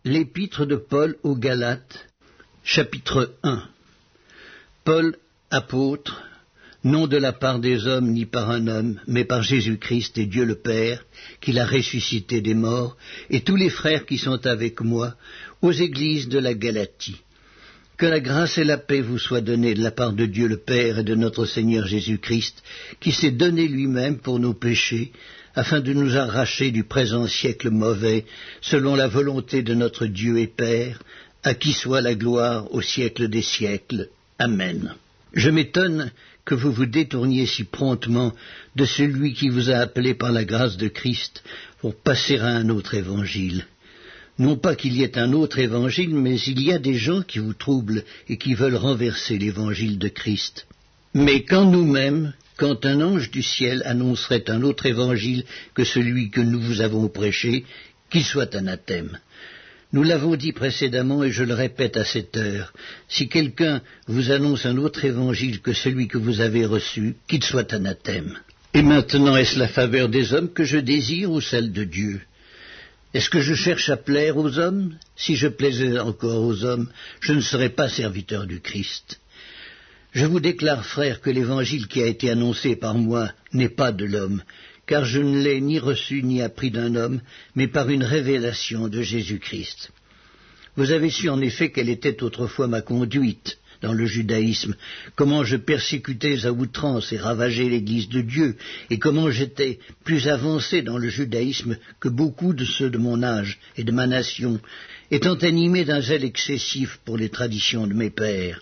L'épître de Paul aux Galates, chapitre 1. Paul, apôtre, non de la part des hommes ni par un homme, mais par Jésus-Christ et Dieu le Père, qui l'a ressuscité des morts, et tous les frères qui sont avec moi, aux églises de la Galatie. Que la grâce et la paix vous soient données de la part de Dieu le Père et de notre Seigneur Jésus-Christ, qui s'est donné lui-même pour nos péchés, afin de nous arracher du présent siècle mauvais, selon la volonté de notre Dieu et Père, à qui soit la gloire au siècle des siècles. Amen. Je m'étonne que vous vous détourniez si promptement de celui qui vous a appelé par la grâce de Christ pour passer à un autre évangile. Non pas qu'il y ait un autre évangile, mais il y a des gens qui vous troublent et qui veulent renverser l'évangile de Christ. Mais quand nous-mêmes, quand un ange du ciel annoncerait un autre évangile que celui que nous vous avons prêché, qu'il soit anathème. Nous l'avons dit précédemment et je le répète à cette heure, si quelqu'un vous annonce un autre évangile que celui que vous avez reçu, qu'il soit anathème. Et maintenant, est-ce la faveur des hommes que je désire ou celle de Dieu ? Est-ce que je cherche à plaire aux hommes ? Si je plaisais encore aux hommes, je ne serais pas serviteur du Christ. Je vous déclare, frères, que l'évangile qui a été annoncé par moi n'est pas de l'homme, car je ne l'ai ni reçu ni appris d'un homme, mais par une révélation de Jésus-Christ. Vous avez su en effet quelle était autrefois ma conduite dans le judaïsme, comment je persécutais à outrance et ravageais l'Église de Dieu, et comment j'étais plus avancé dans le judaïsme que beaucoup de ceux de mon âge et de ma nation, étant animé d'un zèle excessif pour les traditions de mes pères.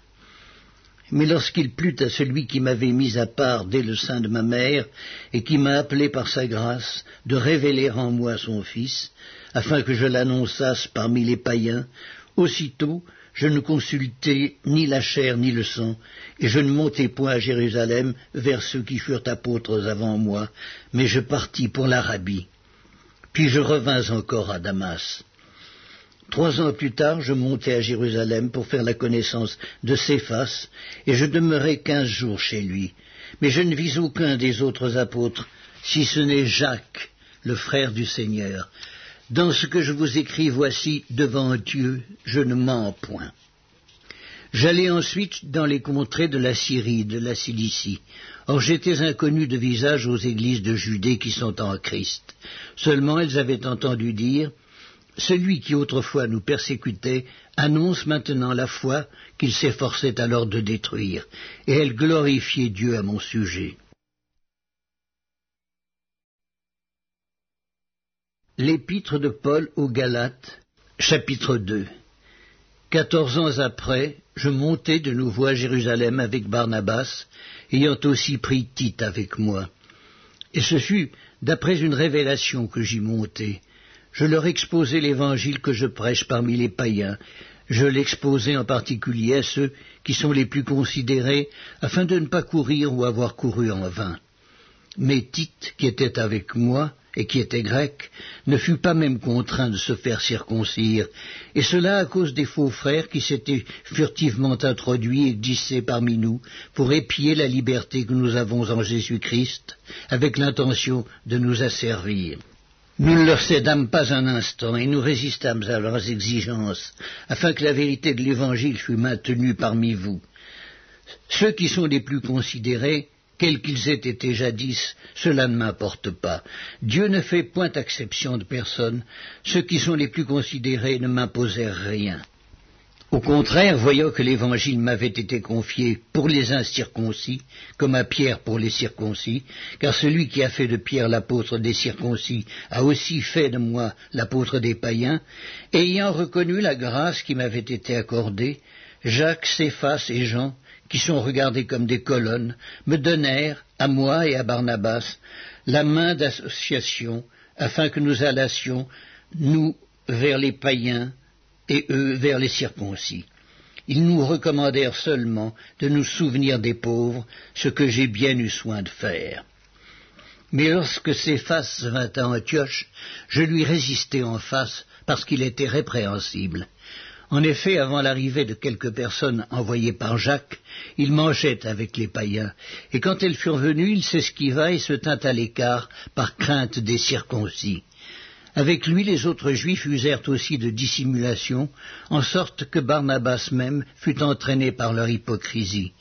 Mais lorsqu'il plut à celui qui m'avait mis à part dès le sein de ma mère, et qui m'a appelé par sa grâce, de révéler en moi son Fils, afin que je l'annonçasse parmi les païens, aussitôt je ne consultai ni la chair ni le sang, et je ne montai point à Jérusalem vers ceux qui furent apôtres avant moi, mais je partis pour l'Arabie. Puis je revins encore à Damas. 3 ans plus tard, je montai à Jérusalem pour faire la connaissance de Céphas, et je demeurai 15 jours chez lui. Mais je ne vis aucun des autres apôtres, si ce n'est Jacques, le frère du Seigneur. Dans ce que je vous écris, voici, devant Dieu, je ne mens point. J'allai ensuite dans les contrées de la Syrie, de la Cilicie. Or j'étais inconnu de visage aux églises de Judée qui sont en Christ. Seulement elles avaient entendu dire, celui qui autrefois nous persécutait annonce maintenant la foi qu'il s'efforçait alors de détruire, et elle glorifiait Dieu à mon sujet. L'épître de Paul aux Galates, chapitre 2. 14 ans après, je montai de nouveau à Jérusalem avec Barnabas, ayant aussi pris Tite avec moi. Et ce fut d'après une révélation que j'y montai. Je leur exposai l'évangile que je prêche parmi les païens. Je l'exposai en particulier à ceux qui sont les plus considérés, afin de ne pas courir ou avoir couru en vain. Mais Tite, qui était avec moi, et qui était grec, ne fut pas même contraint de se faire circoncire, et cela à cause des faux frères qui s'étaient furtivement introduits et glissés parmi nous pour épier la liberté que nous avons en Jésus-Christ, avec l'intention de nous asservir. Nous ne leur cédâmes pas un instant, et nous résistâmes à leurs exigences, afin que la vérité de l'Évangile fût maintenue parmi vous. Ceux qui sont les plus considérés, quels qu'ils aient été jadis, cela ne m'importe pas. Dieu ne fait point exception de personne. Ceux qui sont les plus considérés ne m'imposèrent rien. Au contraire, voyant que l'Évangile m'avait été confié pour les incirconcis, comme à Pierre pour les circoncis, car celui qui a fait de Pierre l'apôtre des circoncis a aussi fait de moi l'apôtre des païens, et ayant reconnu la grâce qui m'avait été accordée, Jacques, Céphas et Jean, qui sont regardés comme des colonnes, me donnèrent, à moi et à Barnabas, la main d'association, afin que nous allassions, nous, vers les païens, et eux vers les circoncis. Ils nous recommandèrent seulement de nous souvenir des pauvres, ce que j'ai bien eu soin de faire. Mais lorsque Céphas vint à Antioche, je lui résistai en face, parce qu'il était répréhensible. En effet, avant l'arrivée de quelques personnes envoyées par Jacques, il mangeait avec les païens, et quand elles furent venues, il s'esquiva et se tint à l'écart par crainte des circoncis. Avec lui, les autres Juifs usèrent aussi de dissimulation, en sorte que Barnabas même fut entraîné par leur hypocrisie.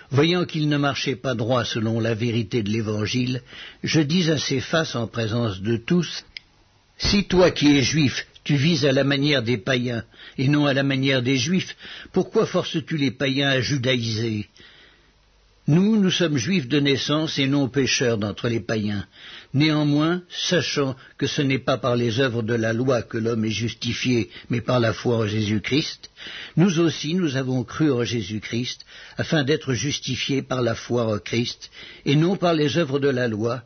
Voyant qu'il ne marchait pas droit selon la vérité de l'Évangile, je dis à Céphas en présence de tous, « Si toi qui es juif, tu vises à la manière des païens et non à la manière des Juifs, pourquoi forces-tu les païens à judaïser ? Nous sommes juifs de naissance et non pécheurs d'entre les païens. Néanmoins, sachant que ce n'est pas par les œuvres de la loi que l'homme est justifié, mais par la foi en Jésus-Christ, nous aussi nous avons cru en Jésus-Christ, afin d'être justifiés par la foi en Christ, et non par les œuvres de la loi,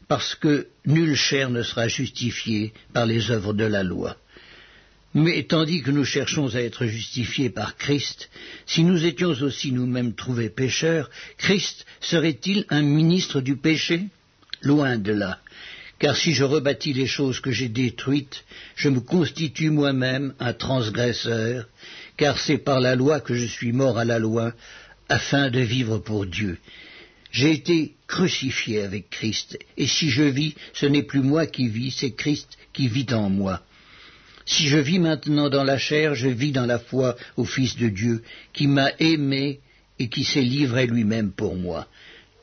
parce que nulle chair ne sera justifiée par les œuvres de la loi. Mais tandis que nous cherchons à être justifiés par Christ, si nous étions aussi nous-mêmes trouvés pécheurs, Christ serait-il un ministre du péché ? Loin de là. Car si je rebâtis les choses que j'ai détruites, je me constitue moi-même un transgresseur, car c'est par la loi que je suis mort à la loi, afin de vivre pour Dieu. J'ai été crucifié avec Christ, et si je vis, ce n'est plus moi qui vis, c'est Christ qui vit en moi. Si je vis maintenant dans la chair, je vis dans la foi au Fils de Dieu, qui m'a aimé et qui s'est livré lui-même pour moi.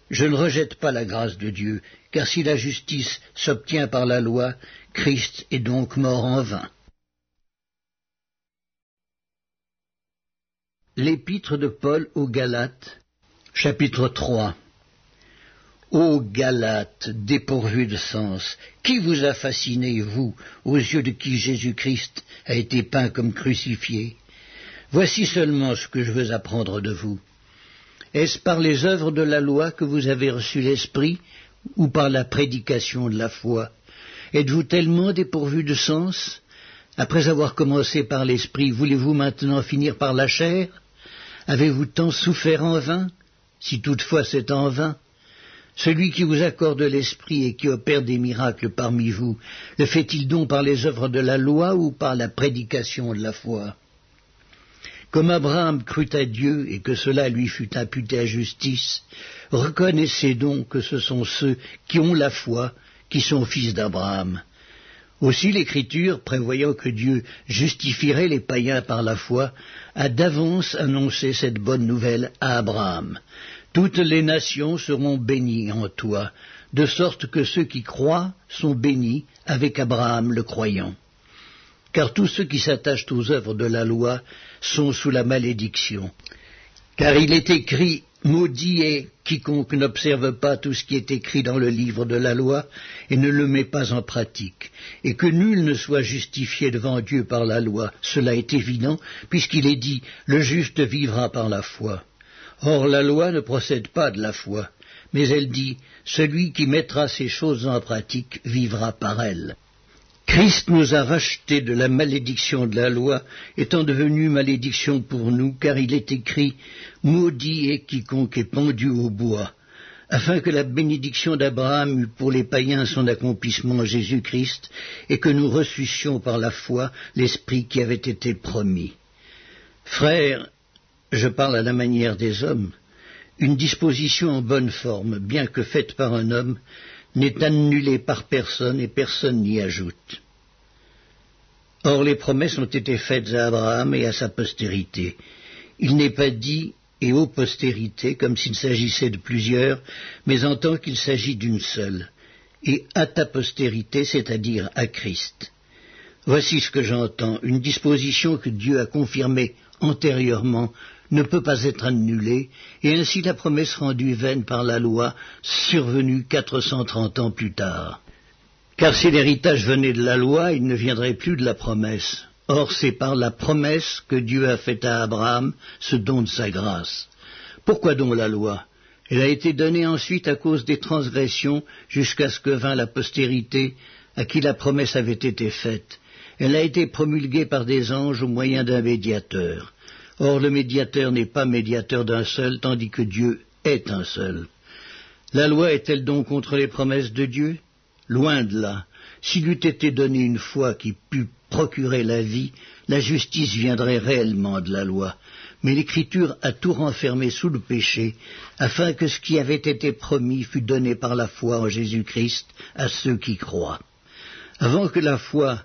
Je ne rejette pas la grâce de Dieu, car si la justice s'obtient par la loi, Christ est donc mort en vain. L'épître de Paul aux Galates, chapitre 3. Ô Galates, dépourvus de sens, qui vous a fasciné, vous, aux yeux de qui Jésus-Christ a été peint comme crucifié ? Voici seulement ce que je veux apprendre de vous. Est-ce par les œuvres de la loi que vous avez reçu l'Esprit, ou par la prédication de la foi ? Êtes-vous tellement dépourvus de sens ? Après avoir commencé par l'Esprit, voulez-vous maintenant finir par la chair ? Avez-vous tant souffert en vain ? Si toutefois c'est en vain. Celui qui vous accorde l'Esprit et qui opère des miracles parmi vous, le fait-il donc par les œuvres de la loi ou par la prédication de la foi ? Comme Abraham crut à Dieu et que cela lui fut imputé à justice, reconnaissez donc que ce sont ceux qui ont la foi qui sont fils d'Abraham. Aussi l'Écriture, prévoyant que Dieu justifierait les païens par la foi, a d'avance annoncé cette bonne nouvelle à Abraham. Toutes les nations seront bénies en toi, de sorte que ceux qui croient sont bénis avec Abraham le croyant. Car tous ceux qui s'attachent aux œuvres de la loi sont sous la malédiction. Car il est écrit, maudit est quiconque n'observe pas tout ce qui est écrit dans le livre de la loi et ne le met pas en pratique, et que nul ne soit justifié devant Dieu par la loi. Cela est évident, puisqu'il est dit, le juste vivra par la foi. Or la loi ne procède pas de la foi, mais elle dit, celui qui mettra ces choses en pratique vivra par elles. Christ nous a rachetés de la malédiction de la loi, étant devenu malédiction pour nous, car il est écrit « Maudit est quiconque est pendu au bois », afin que la bénédiction d'Abraham eût pour les païens son accomplissement en Jésus-Christ, et que nous reçussions par la foi l'Esprit qui avait été promis. Frères, je parle à la manière des hommes, une disposition en bonne forme, bien que faite par un homme, n'est annulée par personne et personne n'y ajoute. Or les promesses ont été faites à Abraham et à sa postérité. Il n'est pas dit « et aux postérités » comme s'il s'agissait de plusieurs, mais en tant qu'il s'agit d'une seule, et à ta postérité, c'est-à-dire à Christ. Voici ce que j'entends, une disposition que Dieu a confirmée antérieurement ne peut pas être annulée, et ainsi la promesse rendue vaine par la loi, survenue 430 ans plus tard. Car si l'héritage venait de la loi, il ne viendrait plus de la promesse. Or c'est par la promesse que Dieu a fait à Abraham ce don de sa grâce. Pourquoi donc la loi ? Elle a été donnée ensuite à cause des transgressions, jusqu'à ce que vint la postérité à qui la promesse avait été faite. Elle a été promulguée par des anges au moyen d'un médiateur. Or le médiateur n'est pas médiateur d'un seul, tandis que Dieu est un seul. La loi est-elle donc contre les promesses de Dieu ? Loin de là. S'il eût été donné une foi qui pût procurer la vie, la justice viendrait réellement de la loi. Mais l'Écriture a tout renfermé sous le péché, afin que ce qui avait été promis fût donné par la foi en Jésus-Christ à ceux qui croient. Avant que la foi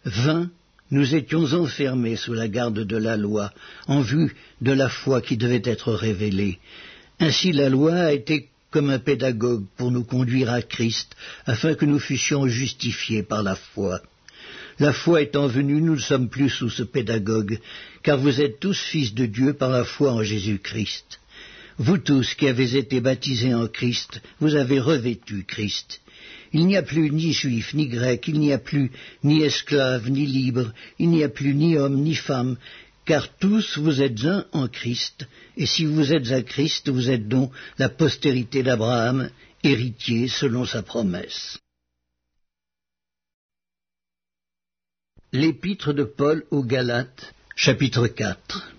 vînt, nous étions enfermés sous la garde de la loi, en vue de la foi qui devait être révélée. Ainsi la loi a été comme un pédagogue pour nous conduire à Christ, afin que nous fussions justifiés par la foi. La foi étant venue, nous ne sommes plus sous ce pédagogue, car vous êtes tous fils de Dieu par la foi en Jésus-Christ. Vous tous qui avez été baptisés en Christ, vous avez revêtu Christ. Il n'y a plus ni juif ni grec, il n'y a plus ni esclave ni libre, il n'y a plus ni homme ni femme, car tous vous êtes un en Christ, et si vous êtes à Christ, vous êtes donc la postérité d'Abraham, héritier selon sa promesse. L'épître de Paul aux Galates, chapitre 4.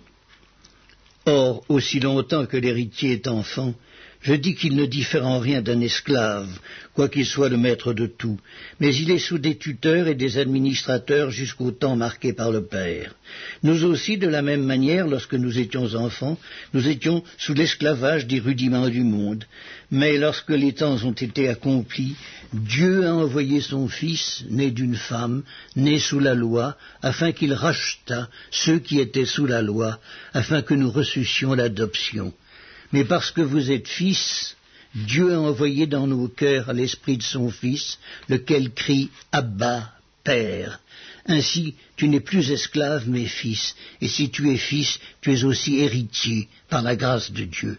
Or, aussi longtemps que l'héritier est enfant, je dis qu'il ne diffère en rien d'un esclave, quoiqu'il soit le maître de tout, mais il est sous des tuteurs et des administrateurs jusqu'au temps marqué par le Père. Nous aussi, de la même manière, lorsque nous étions enfants, nous étions sous l'esclavage des rudiments du monde. Mais lorsque les temps ont été accomplis, Dieu a envoyé son Fils, né d'une femme, né sous la loi, afin qu'il rachetât ceux qui étaient sous la loi, afin que nous reçussions l'adoption. Mais parce que vous êtes fils, Dieu a envoyé dans nos cœurs l'esprit de son Fils, lequel crie « Abba, Père ». Ainsi, tu n'es plus esclave, mais fils, et si tu es fils, tu es aussi héritier par la grâce de Dieu.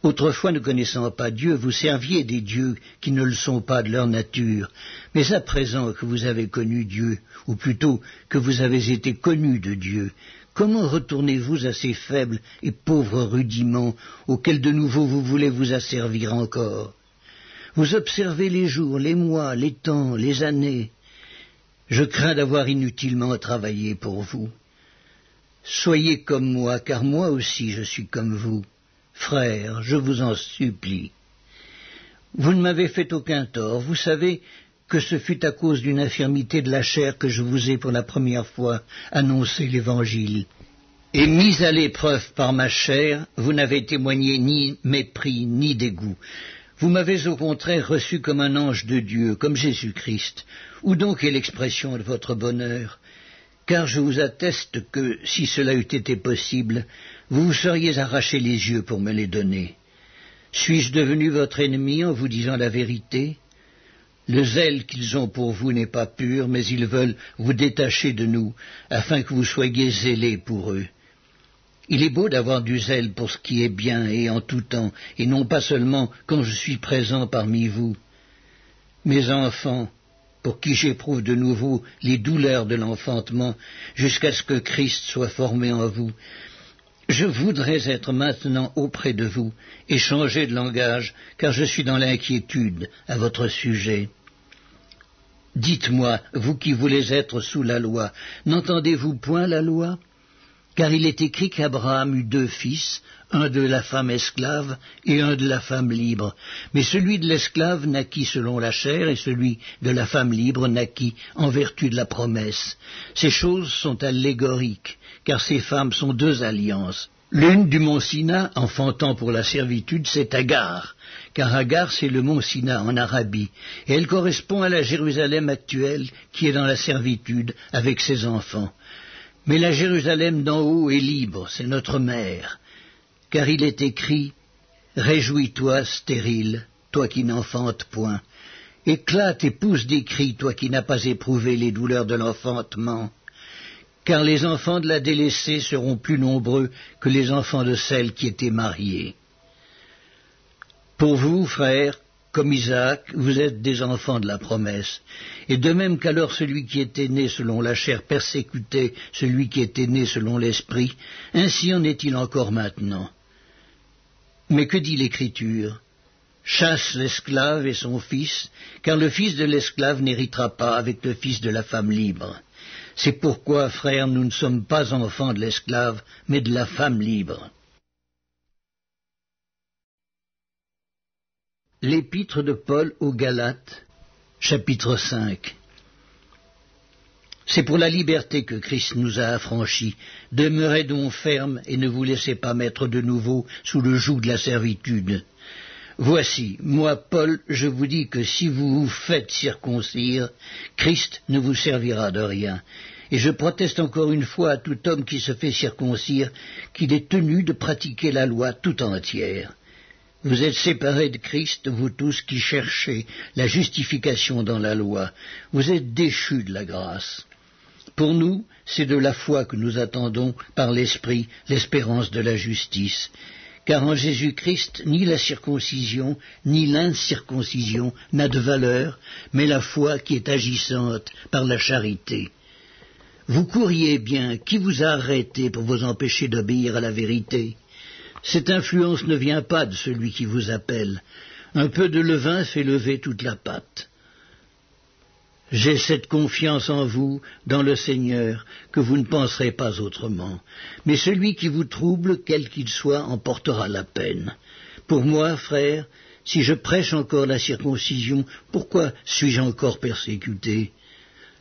Autrefois, ne connaissant pas Dieu, vous serviez des dieux qui ne le sont pas de leur nature. Mais à présent que vous avez connu Dieu, ou plutôt que vous avez été connus de Dieu, comment retournez-vous à ces faibles et pauvres rudiments auxquels de nouveau vous voulez vous asservir encore? Vous observez les jours, les mois, les temps, les années. Je crains d'avoir inutilement travaillé pour vous. Soyez comme moi, car moi aussi je suis comme vous. Frères, je vous en supplie. Vous ne m'avez fait aucun tort. Vous savez que ce fut à cause d'une infirmité de la chair que je vous ai pour la première fois annoncé l'Évangile. Et mis à l'épreuve par ma chair, vous n'avez témoigné ni mépris ni dégoût. Vous m'avez au contraire reçu comme un ange de Dieu, comme Jésus-Christ. Où donc est l'expression de votre bonheur? Car je vous atteste que, si cela eût été possible, vous vous seriez arraché les yeux pour me les donner. Suis-je devenu votre ennemi en vous disant la vérité? Le zèle qu'ils ont pour vous n'est pas pur, mais ils veulent vous détacher de nous, afin que vous soyez zélés pour eux. Il est beau d'avoir du zèle pour ce qui est bien et en tout temps, et non pas seulement quand je suis présent parmi vous. Mes enfants, pour qui j'éprouve de nouveau les douleurs de l'enfantement, jusqu'à ce que Christ soit formé en vous, je voudrais être maintenant auprès de vous et changer de langage, car je suis dans l'inquiétude à votre sujet. Dites-moi, vous qui voulez être sous la loi, n'entendez-vous point la loi? Car il est écrit qu'Abraham eut 2 fils, un de la femme esclave et un de la femme libre. Mais celui de l'esclave naquit selon la chair et celui de la femme libre naquit en vertu de la promesse. Ces choses sont allégoriques, car ces femmes sont 2 alliances. L'une du mont Sina, enfantant pour la servitude, c'est Agar, car Agar c'est le mont Sina en Arabie, et elle correspond à la Jérusalem actuelle qui est dans la servitude avec ses enfants. Mais la Jérusalem d'en haut est libre, c'est notre mère, car il est écrit « Réjouis-toi, stérile, toi qui n'enfantes point. Éclate et pousse des cris, toi qui n'as pas éprouvé les douleurs de l'enfantement. Car les enfants de la délaissée seront plus nombreux que les enfants de celle qui était mariée. Pour vous, frères, comme Isaac, vous êtes des enfants de la promesse. Et de même qu'alors celui qui était né selon la chair persécutait celui qui était né selon l'esprit, ainsi en est-il encore maintenant. Mais que dit l'Écriture? Chasse l'esclave et son fils, car le fils de l'esclave n'héritera pas avec le fils de la femme libre. C'est pourquoi, frères, nous ne sommes pas enfants de l'esclave, mais de la femme libre. L'épître de Paul aux Galates, chapitre 5. C'est pour la liberté que Christ nous a affranchis. Demeurez donc fermes et ne vous laissez pas mettre de nouveau sous le joug de la servitude. Voici, moi, Paul, je vous dis que si vous vous faites circoncire, Christ ne vous servira de rien. Et je proteste encore une fois à tout homme qui se fait circoncire qu'il est tenu de pratiquer la loi tout entière. Vous êtes séparés de Christ, vous tous qui cherchez la justification dans la loi. Vous êtes déchus de la grâce. Pour nous, c'est de la foi que nous attendons par l'Esprit l'espérance de la justice. Car en Jésus-Christ, ni la circoncision, ni l'incirconcision n'a de valeur, mais la foi qui est agissante par la charité. Vous courriez bien, qui vous a arrêté pour vous empêcher d'obéir à la vérité? Cette influence ne vient pas de celui qui vous appelle. Un peu de levain fait lever toute la pâte. J'ai cette confiance en vous, dans le Seigneur, que vous ne penserez pas autrement. Mais celui qui vous trouble, quel qu'il soit, en portera la peine. Pour moi, frère, si je prêche encore la circoncision, pourquoi suis-je encore persécuté?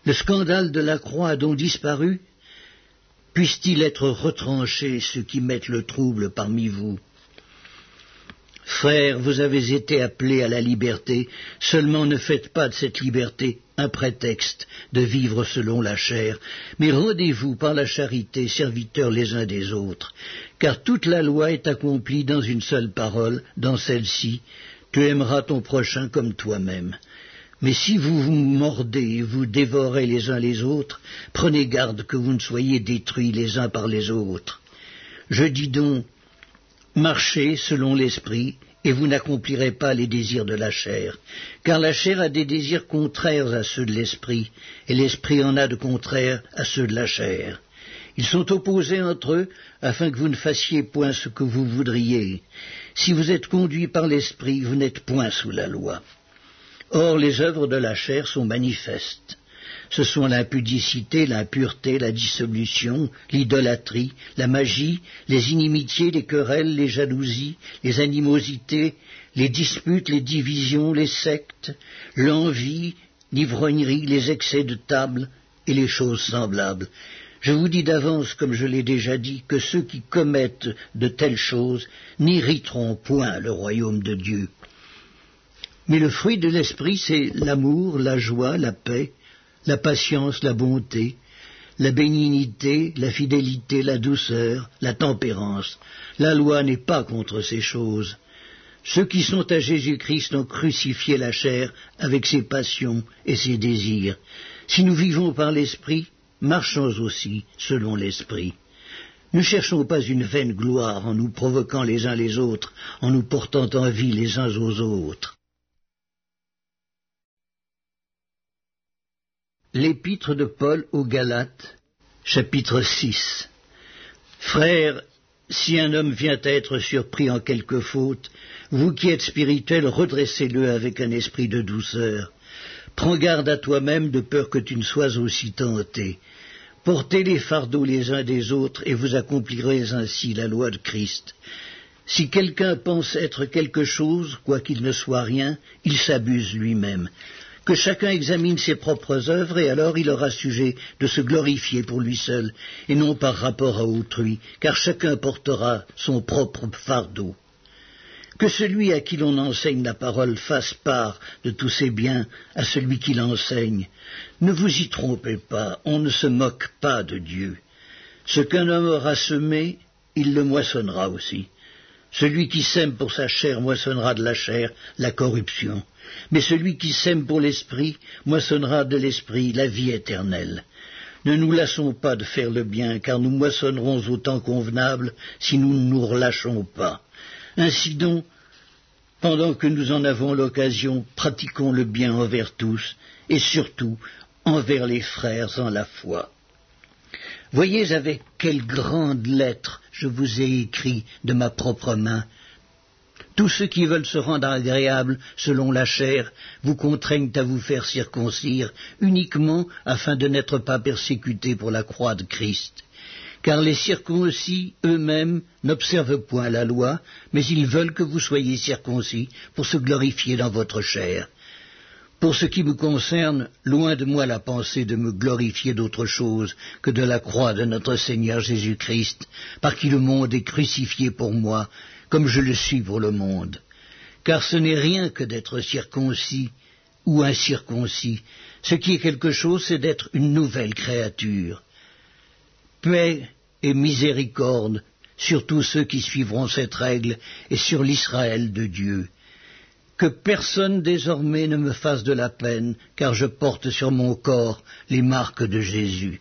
Le scandale de la croix a donc disparu? Puisse-t-il être retranché, ceux qui mettent le trouble parmi vous? Frères, vous avez été appelés à la liberté, seulement ne faites pas de cette liberté un prétexte de vivre selon la chair, mais rendez-vous par la charité serviteurs les uns des autres, car toute la loi est accomplie dans une seule parole, dans celle-ci, tu aimeras ton prochain comme toi-même. Mais si vous vous mordez et vous dévorez les uns les autres, prenez garde que vous ne soyez détruits les uns par les autres. Je dis donc, marchez selon l'esprit, et vous n'accomplirez pas les désirs de la chair, car la chair a des désirs contraires à ceux de l'esprit, et l'esprit en a de contraires à ceux de la chair. Ils sont opposés entre eux, afin que vous ne fassiez point ce que vous voudriez. Si vous êtes conduits par l'esprit, vous n'êtes point sous la loi. Or, les œuvres de la chair sont manifestes. Ce sont l'impudicité, l'impureté, la dissolution, l'idolâtrie, la magie, les inimitiés, les querelles, les jalousies, les animosités, les disputes, les divisions, les sectes, l'envie, l'ivrognerie, les excès de table et les choses semblables. Je vous dis d'avance, comme je l'ai déjà dit, que ceux qui commettent de telles choses n'hériteront point le royaume de Dieu. Mais le fruit de l'esprit, c'est l'amour, la joie, la paix, la patience, la bonté, la bénignité, la fidélité, la douceur, la tempérance. La loi n'est pas contre ces choses. Ceux qui sont à Jésus-Christ ont crucifié la chair avec ses passions et ses désirs. Si nous vivons par l'esprit, marchons aussi selon l'esprit. Ne cherchons pas une vaine gloire en nous provoquant les uns les autres, en nous portant envie les uns aux autres. L'épître de Paul aux Galates, chapitre 6. Frères, si un homme vient à être surpris en quelque faute, vous qui êtes spirituels, redressez-le avec un esprit de douceur. Prends garde à toi-même de peur que tu ne sois aussi tenté. Portez les fardeaux les uns des autres et vous accomplirez ainsi la loi de Christ. Si quelqu'un pense être quelque chose, quoiqu'il ne soit rien, il s'abuse lui-même. Que chacun examine ses propres œuvres, et alors il aura sujet de se glorifier pour lui seul, et non par rapport à autrui, car chacun portera son propre fardeau. Que celui à qui l'on enseigne la parole fasse part de tous ses biens à celui qui l'enseigne. Ne vous y trompez pas, on ne se moque pas de Dieu. Ce qu'un homme aura semé, il le moissonnera aussi. Celui qui sème pour sa chair moissonnera de la chair la corruption. Mais celui qui sème pour l'esprit moissonnera de l'esprit la vie éternelle. Ne nous lassons pas de faire le bien, car nous moissonnerons au temps convenable si nous ne nous relâchons pas. Ainsi donc, pendant que nous en avons l'occasion, pratiquons le bien envers tous, et surtout envers les frères en la foi. Voyez avec quelle grande lettre je vous ai écrit de ma propre main. Tous ceux qui veulent se rendre agréables selon la chair vous contraignent à vous faire circoncire uniquement afin de n'être pas persécutés pour la croix de Christ. Car les circoncis eux-mêmes n'observent point la loi, mais ils veulent que vous soyez circoncis pour se glorifier dans votre chair. Pour ce qui me concerne, loin de moi la pensée de me glorifier d'autre chose que de la croix de notre Seigneur Jésus-Christ, par qui le monde est crucifié pour moi, comme je le suis pour le monde. car ce n'est rien que d'être circoncis ou incirconcis. Ce qui est quelque chose, c'est d'être une nouvelle créature. Paix et miséricorde sur tous ceux qui suivront cette règle et sur l'Israël de Dieu. Que personne désormais ne me fasse de la peine, car je porte sur mon corps les marques de Jésus.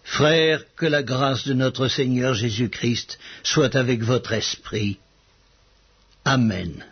Frères, que la grâce de notre Seigneur Jésus-Christ soit avec votre esprit. Amen.